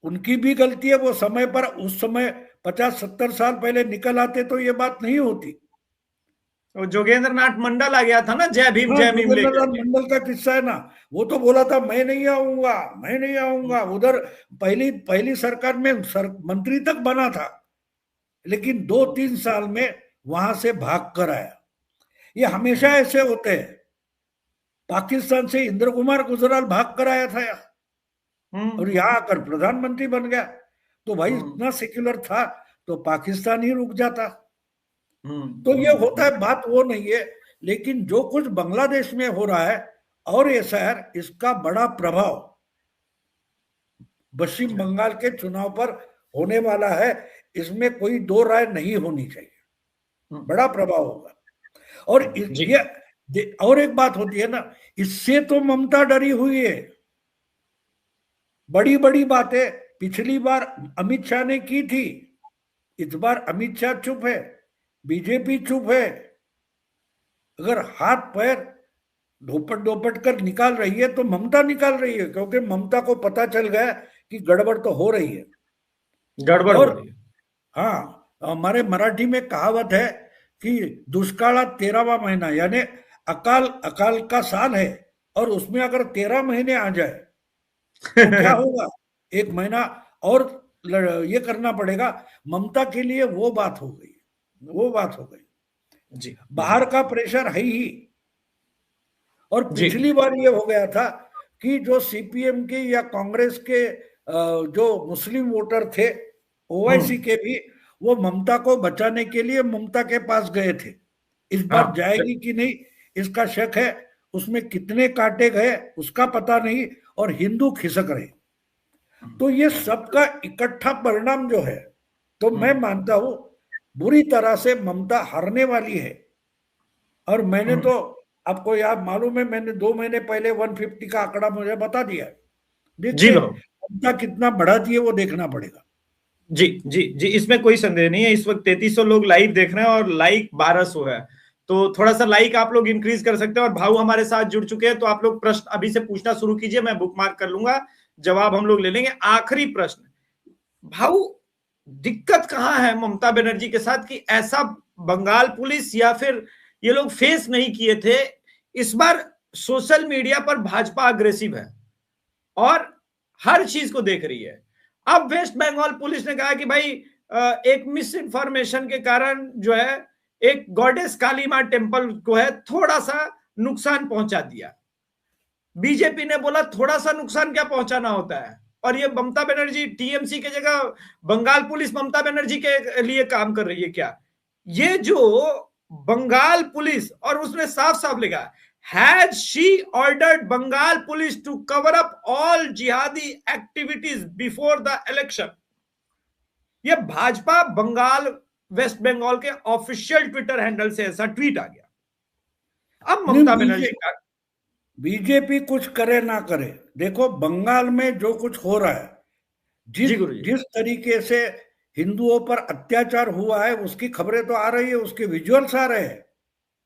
Speaker 2: उनकी भी गलती है। वो समय पर, उस समय 50-70 साल पहले निकल आते तो ये बात नहीं होती।
Speaker 1: तो जोगेंद्र नाथ मंडल आ गया था ना,
Speaker 2: हाँ,
Speaker 1: जय भीम लेकर
Speaker 2: जोगेंद्र
Speaker 1: के।
Speaker 2: मंडल का किस्सा है ना, वो तो बोला था मैं नहीं आऊंगा, मैं नहीं आऊंगा। उधर पहली पहली सरकार में मंत्री तक बना था, लेकिन 2-3 साल में वहां से भाग कर आया। ये हमेशा ऐसे होते हैं। पाकिस्तान से इंद्र कुमार गुजराल भाग कर आया था यहाँ, और
Speaker 1: हम्म।
Speaker 2: यहाँ आकर प्रधानमंत्री बन गया। तो भाई
Speaker 1: हम्म।
Speaker 2: इतना सेक्युलर था तो पाकिस्तान ही रुक जाता।
Speaker 1: हम्म।
Speaker 2: तो ये होता है, बात वो नहीं है। लेकिन जो कुछ बांग्लादेश में हो रहा है और ये शहर, इसका बड़ा प्रभाव पश्चिम बंगाल के चुनाव पर होने वाला है, इसमें कोई दो राय नहीं होनी चाहिए। बड़ा प्रभाव होगा। और
Speaker 1: जी।
Speaker 2: ये और एक बात होती है ना, इससे तो ममता डरी हुई है। बड़ी बड़ी बातें पिछली बार अमित शाह ने की थी, इस बार अमित शाह चुप है, बीजेपी चुप है। अगर हाथ पैर धोपट धोपट कर निकाल रही है तो ममता निकाल रही है, क्योंकि ममता को पता चल गया कि गड़बड़ तो हो रही है।
Speaker 1: गड़बड़ हो
Speaker 2: और
Speaker 1: रही है।
Speaker 2: हाँ, हमारे मराठी में कहावत है कि दुष्काळात 13वां महीना, यानी अकाल अकाल का साल है, और उसमें अगर 13 महीने आ जाए तो क्या होगा? 1 महीना और ये करना पड़ेगा। ममता के लिए वो बात हो गई, वो बात हो गई।
Speaker 1: जी।
Speaker 2: बाहर का प्रेशर है ही। और
Speaker 1: जी।
Speaker 2: पिछली बार ये हो गया था कि जो सीपीएम के या कांग्रेस के जो मुस्लिम वोटर थे, ओवैसी के भी, वो ममता को बचाने के लिए ममता के पास गए थे। इस बार
Speaker 1: हाँ।
Speaker 2: जाएगी कि नहीं इसका शक है। उसमें कितने काटे गए उसका पता नहीं, और हिंदू खिसक रहे। तो ये सबका इकट्ठा परिणाम जो है, तो मैं मानता हूं बुरी तरह से ममता हारने वाली है। और मैंने तो, आपको याद मालूम है, मैंने 2 महीने पहले 150 का आंकड़ा मुझे बता दिया है।
Speaker 1: जी
Speaker 2: देखते
Speaker 1: बाबू।
Speaker 2: ममता कितना बढ़ाती है, वो देखना पड़ेगा।
Speaker 1: जी जी जी, इसमें कोई संदेह नहीं है। इस वक्त 3300 लोग लाइव देख रहे हैं और लाइक 1200 है, तो थोड़ा सा लाइक आप लोग इंक्रीज कर सकते हैं। और भाऊ हमारे साथ जुड़ चुके हैं, तो आप लोग प्रश्न अभी से पूछना शुरू कीजिए, मैं बुक मार्क कर लूंगा, जवाब हम लोग ले लेंगे। आखिरी प्रश्न, भाऊ दिक्कत कहां है ममता बनर्जी के साथ कि ऐसा बंगाल पुलिस या फिर ये लोग फेस नहीं किए थे? इस बार सोशल मीडिया पर भाजपा अग्रेसिव है और हर चीज को देख रही है। अब वेस्ट बंगाल पुलिस ने कहा कि भाई एक मिस इन्फॉर्मेशन के कारण जो है एक गॉडेस काली मां टेम्पल को है थोड़ा सा नुकसान पहुंचा दिया। बीजेपी ने बोला थोड़ा सा नुकसान क्या पहुंचाना होता है, और ये ममता बनर्जी टीएमसी के जगह बंगाल पुलिस ममता बनर्जी के लिए काम कर रही है क्या? ये जो बंगाल पुलिस, और उसने साफ साफ लिखा, has she ordered Bengal police to cover up all जिहादी एक्टिविटीज बिफोर द इलेक्शन। ये भाजपा बंगाल वेस्ट बंगाल के ऑफिशियल ट्विटर हैंडल से ऐसा ट्वीट आ गया। अब ममता बनर्जी का,
Speaker 2: बीजेपी कुछ करे ना करे, देखो बंगाल में जो कुछ हो रहा है, जिस तरीके से हिंदुओं पर अत्याचार हुआ है उसकी खबरें तो आ रही है, उसके विजुअल्स आ रहे हैं।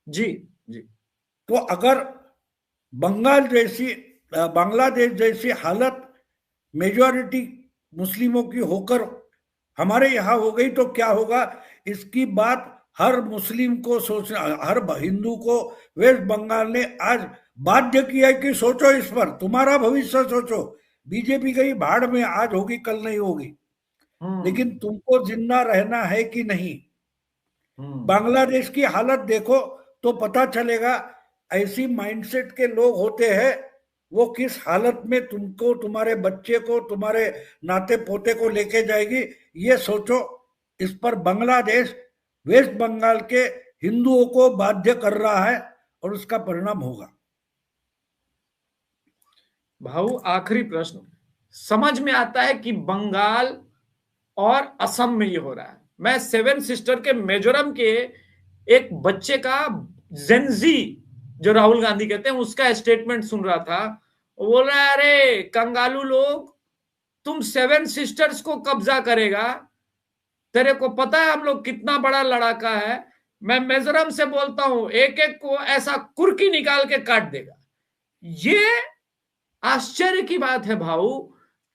Speaker 1: जी जी।
Speaker 2: तो अगर बंगाल जैसी, बांग्लादेश जैसी हालत मेजॉरिटी मुस्लिमों की होकर हमारे यहाँ हो गई तो क्या होगा, इसकी बात हर मुस्लिम को सोचना, हर हिंदू को वेस्ट बंगाल ने आज बाध्य किया कि सोचो इस पर, तुम्हारा भविष्य सोचो। बीजेपी गई भाड़ में, आज होगी कल नहीं होगी, लेकिन तुमको जिंदा रहना है कि नहीं। बांग्लादेश की हालत देखो तो पता चलेगा, ऐसी माइंडसेट के लोग होते हैं, वो किस हालत में तुमको, तुम्हारे बच्चे को, तुम्हारे नाते पोते को लेके जाएगी, ये सोचो। इस पर बांग्लादेश वेस्ट बंगाल के हिंदुओं को बाध्य कर रहा है और उसका परिणाम होगा।
Speaker 1: भाऊ आखिरी प्रश्न, समझ में आता है कि बंगाल और असम में ये हो रहा है। मैं सेवन सिस्टर के मिजोरम के एक बच्चे का, जेनजी जो राहुल गांधी कहते हैं, उसका स्टेटमेंट सुन रहा था। वो बोल रहा है, अरे कंगालू लोग, तुम सेवन सिस्टर्स को कब्जा करेगा, तेरे को पता है हम लोग कितना बड़ा लड़ाका है। मैं मिजोरम से बोलता हूं, एक एक को ऐसा कुर्की निकाल के काट देगा। ये आश्चर्य की बात है भाऊ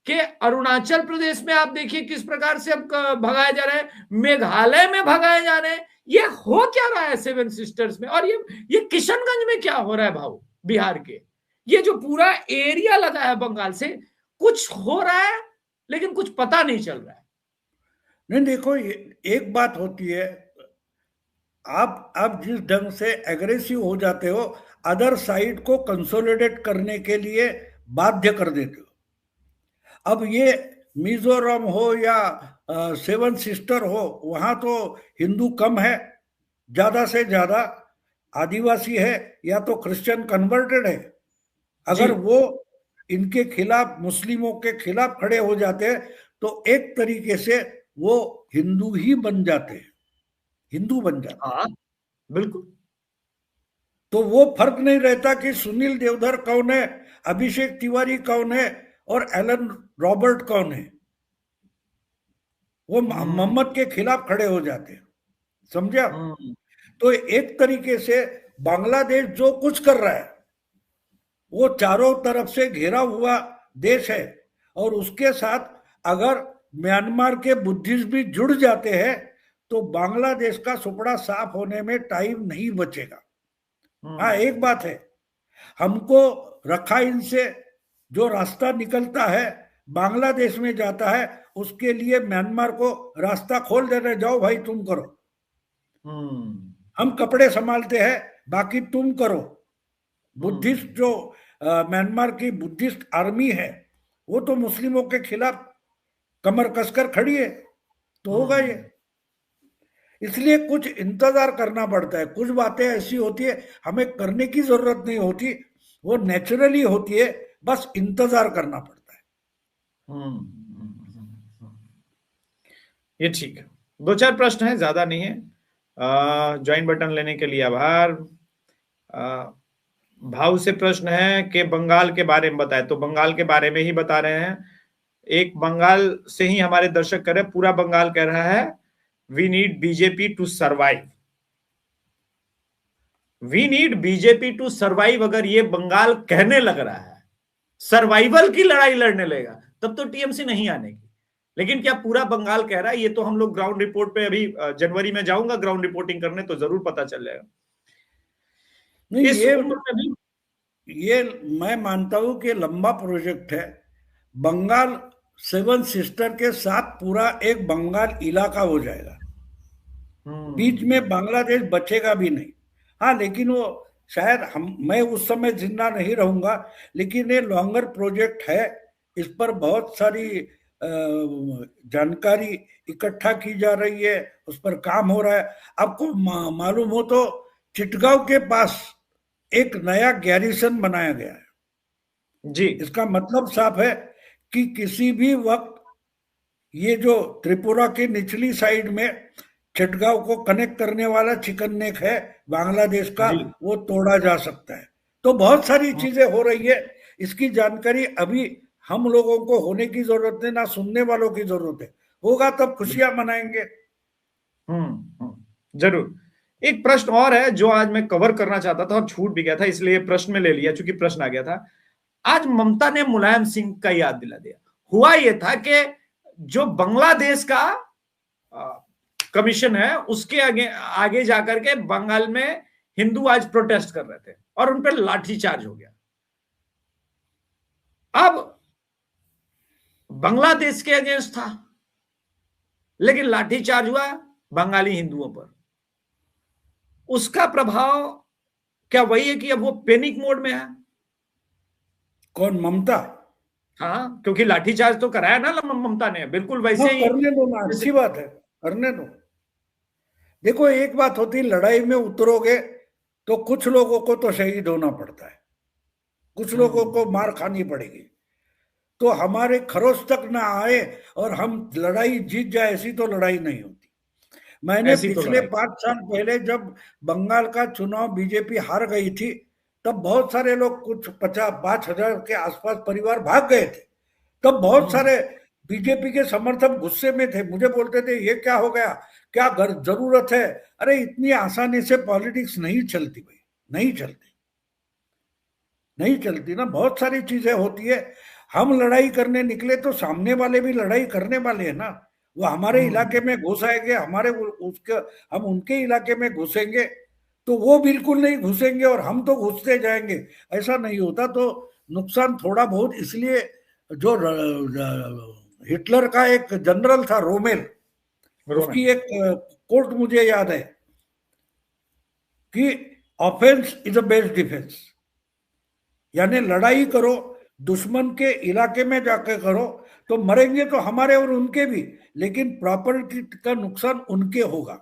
Speaker 1: कि अरुणाचल प्रदेश में आप देखिए किस प्रकार से अब भगाए जा रहे हैं, मेघालय में भगाए जा रहे हैं। ये हो क्या रहा है सेवन सिस्टर्स में, और ये किशनगंज में क्या हो रहा है भाऊ, बिहार के ये जो पूरा एरिया लगा है बंगाल से, कुछ हो रहा है लेकिन कुछ पता नहीं चल रहा है।
Speaker 2: नहीं देखो, एक बात होती है, आप जिस ढंग से एग्रेसिव हो जाते हो, अदर साइड को कंसोलिडेट करने के लिए बाध्य कर देते हो। अब ये मिजोरम हो या सेवन सिस्टर हो, वहां तो हिंदू कम है, ज्यादा से ज्यादा आदिवासी है या तो क्रिश्चियन कन्वर्टेड है। अगर वो इनके खिलाफ, मुस्लिमों के खिलाफ खड़े हो जाते हैं तो एक तरीके से वो हिंदू ही बन जाते हैं, हिंदू बन जाते हैं।
Speaker 1: हाँ बिल्कुल।
Speaker 2: तो वो फर्क नहीं रहता कि सुनील देवधर कौन है, अभिषेक तिवारी कौन है और एलन रॉबर्ट कौन है, वो मोहम्मद के खिलाफ खड़े हो जाते हैं, समझा। तो एक तरीके से बांग्लादेश जो कुछ कर रहा है, वो चारों तरफ से घेरा हुआ देश है, और उसके साथ अगर म्यांमार के बुद्धिस्ट भी जुड़ जाते हैं तो बांग्लादेश का सुपड़ा साफ होने में टाइम नहीं बचेगा। हाँ एक बात है, हमको रखाइन से जो रास्ता निकलता है बांग्लादेश में जाता है, उसके लिए म्यांमार को रास्ता खोल देने, जाओ भाई तुम करो, हम कपड़े संभालते हैं, बाकी तुम करो। बुद्धिस्ट जो म्यांमार की बुद्धिस्ट आर्मी है, वो तो मुस्लिमों के खिलाफ कमर कसकर खड़ी है, तो होगा ये। इसलिए कुछ इंतजार करना पड़ता है, कुछ बातें ऐसी होती है हमें करने की जरूरत नहीं होती, वो नेचुरली होती है, बस इंतजार करना पड़ता है।
Speaker 1: ये ठीक है। दो चार प्रश्न है, ज्यादा नहीं है। ज्वाइन बटन लेने के लिए आभार। भाव से प्रश्न है कि बंगाल के बारे में बताए, तो बंगाल के बारे में ही बता रहे हैं। एक बंगाल से ही हमारे दर्शक कर रहे हैं, पूरा बंगाल कह रहा है we need BJP to survive, we need BJP to survive. अगर ये बंगाल कहने लग रहा है, सर्वाइवल की लड़ाई लड़ने लगेगा, तब तो टीएमसी नहीं आने की। लेकिन क्या पूरा बंगाल कह रहा है, ये तो हम लोग ग्राउंड रिपोर्ट पे, अभी जनवरी में जाऊंगा ग्राउंड रिपोर्टिंग करने, तो जरूर पता चल जाएगा।
Speaker 2: नहीं, ये मैं मानता हूं कि लंबा प्रोजेक्ट है। बंगाल सेवन सिस्टर के साथ पूरा एक बंगाल इलाका हो जाएगा, बीच में बांग्लादेश बचेगा भी नहीं। हाँ लेकिन वो शायद मैं उस समय जिंदा नहीं रहूंगा, लेकिन ये लॉन्गर प्रोजेक्ट है, इस पर बहुत सारी जानकारी इकट्ठा की जा रही है, उस पर काम हो रहा है। आपको मालूम हो तो चिटगांव के पास एक नया गैरिसन बनाया गया है।
Speaker 1: जी
Speaker 2: इसका मतलब साफ है कि किसी भी वक्त ये जो त्रिपुरा की निचली साइड में चिटगांव को कनेक्ट करने वाला चिकन नेक है बांग्लादेश का,
Speaker 1: जी।
Speaker 2: वो तोड़ा जा सकता है। तो बहुत सारी चीजें हो रही है। इसकी जानकारी अभी हम लोगों को होने की जरूरत है, ना सुनने वालों की जरूरत है। होगा तब खुशियां मनाएंगे।
Speaker 1: जरूर। एक प्रश्न और है जो आज मैं कवर करना चाहता था और छूट भी गया था, इसलिए प्रश्न में ले लिया चूंकि प्रश्न आ गया था। आज ममता ने मुलायम सिंह का याद दिला दिया। हुआ यह था कि जो बांग्लादेश का कमीशन है उसके आगे आगे जाकर के बंगाल में हिंदू आज प्रोटेस्ट कर रहे थे और उन पर लाठीचार्ज हो गया। अब बांग्लादेश के अगेंस्ट था लेकिन लाठीचार्ज हुआ बंगाली हिंदुओं पर। उसका प्रभाव क्या वही है कि अब वो पैनिक मोड में है?
Speaker 2: कौन, ममता?
Speaker 1: हाँ, क्योंकि लाठीचार्ज तो कराया ना ममता ने, बिल्कुल
Speaker 2: हाँ,
Speaker 1: वैसे ही
Speaker 2: करने दो ना,
Speaker 1: जैसे।
Speaker 2: अच्छी बात है, करने दो। देखो, एक बात होती है, लड़ाई में उतरोगे तो कुछ लोगों को तो शहीद होना पड़ता है, कुछ लोगों को मार खानी पड़ेगी। तो हमारे खरोच तक ना आए और हम लड़ाई जीत जाए, ऐसी तो लड़ाई नहीं होती। मैंने
Speaker 1: ऐसी तो
Speaker 2: पिछले
Speaker 1: लड़ाई।
Speaker 2: 5 साल पहले जब बंगाल का चुनाव बीजेपी हार गई थी, तब बहुत सारे लोग, कुछ 50-5 हजार के आसपास परिवार भाग गए थे। तब बहुत सारे बीजेपी के समर्थक गुस्से में थे, मुझे बोलते थे ये क्या हो गया, क्या जरूरत है? अरे इतनी आसानी से पॉलिटिक्स नहीं चलती भाई, नहीं चलती, नहीं चलती ना। बहुत सारी चीजें होती है। हम लड़ाई करने निकले तो सामने वाले भी लड़ाई करने वाले हैं ना। वो हमारे इलाके में घुस आएंगे, हमारे उसके हम उनके इलाके में घुसेंगे, तो वो बिल्कुल नहीं घुसेंगे और हम तो घुसते जाएंगे। ऐसा नहीं होता। तो नुकसान थोड़ा बहुत इसलिए, जो हिटलर का एक जनरल था रोमेल, उसकी एक कोट मुझे याद है कि offence is a best defence. यानी लड़ाई करो, दुश्मन के इलाके में जाकर करो, तो मरेंगे तो हमारे और उनके भी, लेकिन प्रॉपर्टी का नुकसान उनके होगा।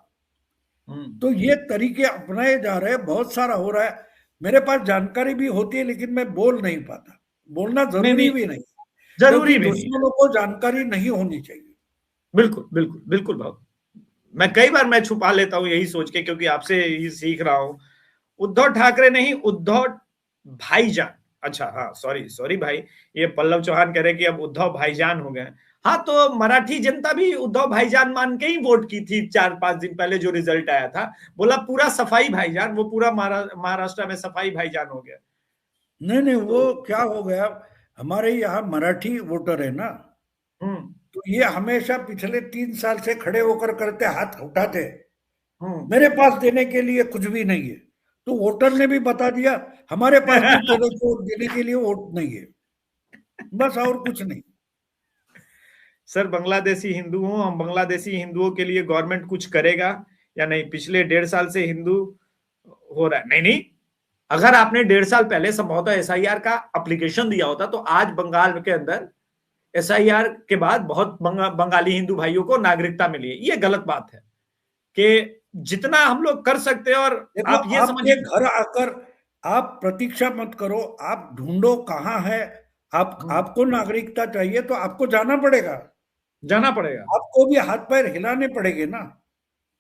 Speaker 2: तो ये तरीके अपनाए जा रहे हैं, बहुत सारा हो रहा है। मेरे पास जानकारी भी होती है लेकिन मैं बोल नहीं पाता। बोलना
Speaker 1: नहीं
Speaker 2: जरूरी
Speaker 1: नहीं,
Speaker 2: भी नहीं, क्योंकि
Speaker 1: जरूरी भी नहीं है।
Speaker 2: दुश्मनों को जानकारी नहीं होनी चाहिए।
Speaker 1: बिल्कुल बिल्कुल बिल्कुल भाव। मैं कई बार मैं छुपा लेता हूं यही सोच के, क्योंकि आपसे ही सीख रहा हूं। उद्धव ठाकरे नहीं, उद्धव भाईजान। अच्छा हाँ, सॉरी सॉरी भाई, ये पल्लव चौहान कह रहे कि अब उद्धव भाईजान हो गए। हाँ, तो मराठी जनता भी उद्धव भाईजान मान के ही वोट की थी 4-5 दिन पहले जो रिजल्ट आया था। बोला पूरा सफाई भाईजान, वो पूरा महाराष्ट्र में सफाई भाईजान हो गया।
Speaker 2: नहीं नहीं,
Speaker 1: तो
Speaker 2: वो क्या हो गया, हमारे यहाँ मराठी वोटर है ना,
Speaker 1: हम्म
Speaker 2: तो ये हमेशा पिछले 3 साल से खड़े होकर करते, हाथ उठाते,
Speaker 1: हम्म
Speaker 2: मेरे पास देने के लिए कुछ भी नहीं है। तो वोटर ने भी बता दिया हमारे पास भी तेरे को देने के लिए वोट नहीं है, बस और कुछ नहीं।
Speaker 1: सर, बांग्लादेशी हिंदू हूं, हम बांग्लादेशी हिंदुओं के लिए गवर्नमेंट कुछ करेगा या नहीं? पिछले 1.5 साल से हिंदू हो रहा है। नहीं नहीं, अगर आपने 1.5 साल पहले संभवतः एसआईआर का एप्लीकेशन दिया होता तो आज बंगाल के अंदर एसआईआर के बाद बहुत बंगाली हिंदू भाइयों को नागरिकता मिली है। ये गलत बात है कि जितना हम लोग कर सकते हैं। और
Speaker 2: देखो,
Speaker 1: आप ये
Speaker 2: आपके
Speaker 1: समझिए,
Speaker 2: घर आकर आप प्रतीक्षा मत करो, आप ढूंढो कहाँ है। आपको नागरिकता चाहिए तो आपको जाना पड़ेगा,
Speaker 1: जाना पड़ेगा।
Speaker 2: आपको भी हाथ पैर हिलाने पड़ेंगे ना।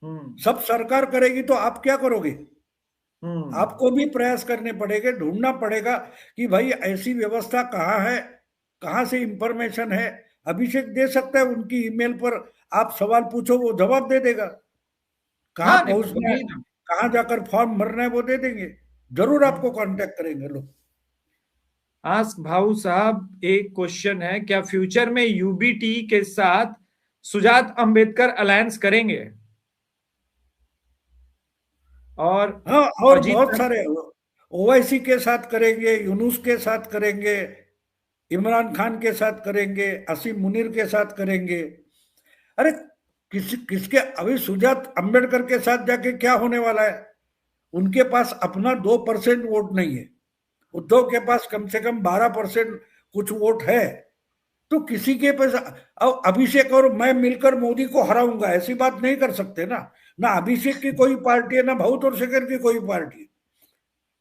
Speaker 1: हम्म
Speaker 2: सब सरकार करेगी तो आप क्या करोगे?
Speaker 1: हम्म
Speaker 2: आपको भी प्रयास करने पड़ेंगे, ढूंढना पड़ेगा कि भाई ऐसी व्यवस्था कहाँ है, कहाँ से इंफॉर्मेशन है। अभिषेक दे सकता है, उनकी ईमेल पर आप सवाल पूछो, वो जवाब दे देगा। कहाँ
Speaker 1: हाँ नहीं,
Speaker 2: पहुंचना है,
Speaker 1: वही ना।
Speaker 2: कहाँ जाकर फॉर्म भरना है, वो दे देंगे। जरूर आपको कांटेक्ट करेंगे लोग।
Speaker 1: आस्क भाऊ साहब, एक क्वेश्चन है, क्या फ्यूचर में यूबीटी के साथ सुजात अंबेडकर अलायंस करेंगे? और
Speaker 2: हाँ, और
Speaker 1: अजीत
Speaker 2: बहुत सारे, ओवैसी के साथ करेंगे, यूनुस के साथ करेंगे, इमरान खान के साथ करेंगे, असीम मुनीर के साथ करेंगे। अरे किसके, अभी सुजात अंबेडकर के साथ जाके क्या होने वाला है? उनके पास अपना 2% वोट नहीं है। उद्धव के पास कम से कम 12% कुछ वोट है। तो किसी के पास अब अभिषेक और मैं मिलकर मोदी को हराऊंगा ऐसी बात नहीं कर सकते ना। ना अभिषेक की कोई पार्टी है, ना भाऊ तोरसेकर की कोई पार्टी।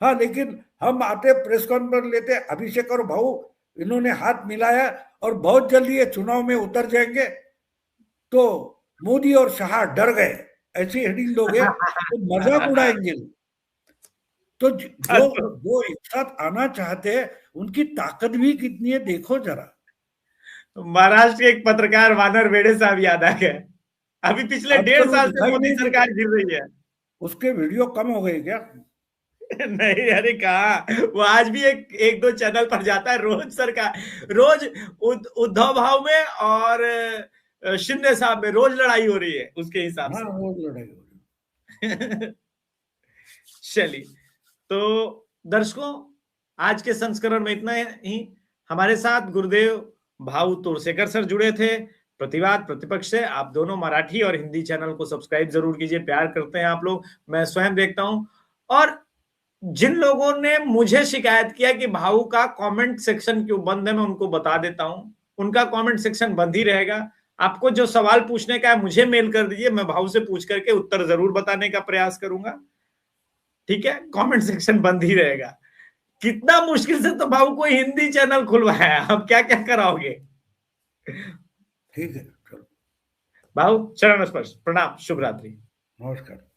Speaker 2: हाँ, लेकिन हम आते प्रेस कॉन्फ्रेंस लेते, अभिषेक और भाऊ इन्होंने हाथ मिलाया और बहुत जल्दी ये चुनाव में उतर जाएंगे, तो मोदी और शाह डर गए, ऐसी हेडिंग लोगे तो मजाक उड़ाएंगे। तो जो जो एक साथ आना चाहते हैं उनकी ताकत भी कितनी है देखो जरा।
Speaker 1: महाराष्ट्र के एक पत्रकार वानर वेड़े साहब याद आ गए। अभी पिछले 1.5 साल से मोदी सरकार गिर रही है।
Speaker 2: उसके वीडियो कम हो गए क्या?
Speaker 1: नहीं, अरे कहा, वो आज भी एक दो चैनल पर जाता है। रोज सरकार, रोज उद्धव भाव में और शिंदे साहब में रोज लड़ाई हो रही है उसके हिसाब से।
Speaker 2: रोज लड़ाई हो रही है।
Speaker 1: चलिए, तो दर्शकों, आज के संस्करण में इतना ही। हमारे साथ गुरुदेव भाऊ तोरसेकर सर जुड़े थे प्रतिवाद प्रतिपक्ष से। आप दोनों मराठी और हिंदी चैनल को सब्सक्राइब जरूर कीजिए, प्यार करते हैं आप लोग, मैं स्वयं देखता हूं। और जिन लोगों ने मुझे शिकायत किया कि भाऊ का कमेंट सेक्शन क्यों बंद है, मैं उनको बता देता हूं, उनका कमेंट सेक्शन बंद ही रहेगा। आपको जो सवाल पूछने का है मुझे मेल कर दीजिए, मैं भाऊ से पूछ करके उत्तर जरूर बताने का प्रयास करूंगा। ठीक है, कमेंट सेक्शन बंद ही रहेगा। कितना मुश्किल से तो भाऊ को हिंदी चैनल खुलवाया, अब क्या क्या कराओगे?
Speaker 2: ठीक है, चलो
Speaker 1: भाऊ चरण स्पर्श, प्रणाम, शुभ रात्रि,
Speaker 2: नमस्कार।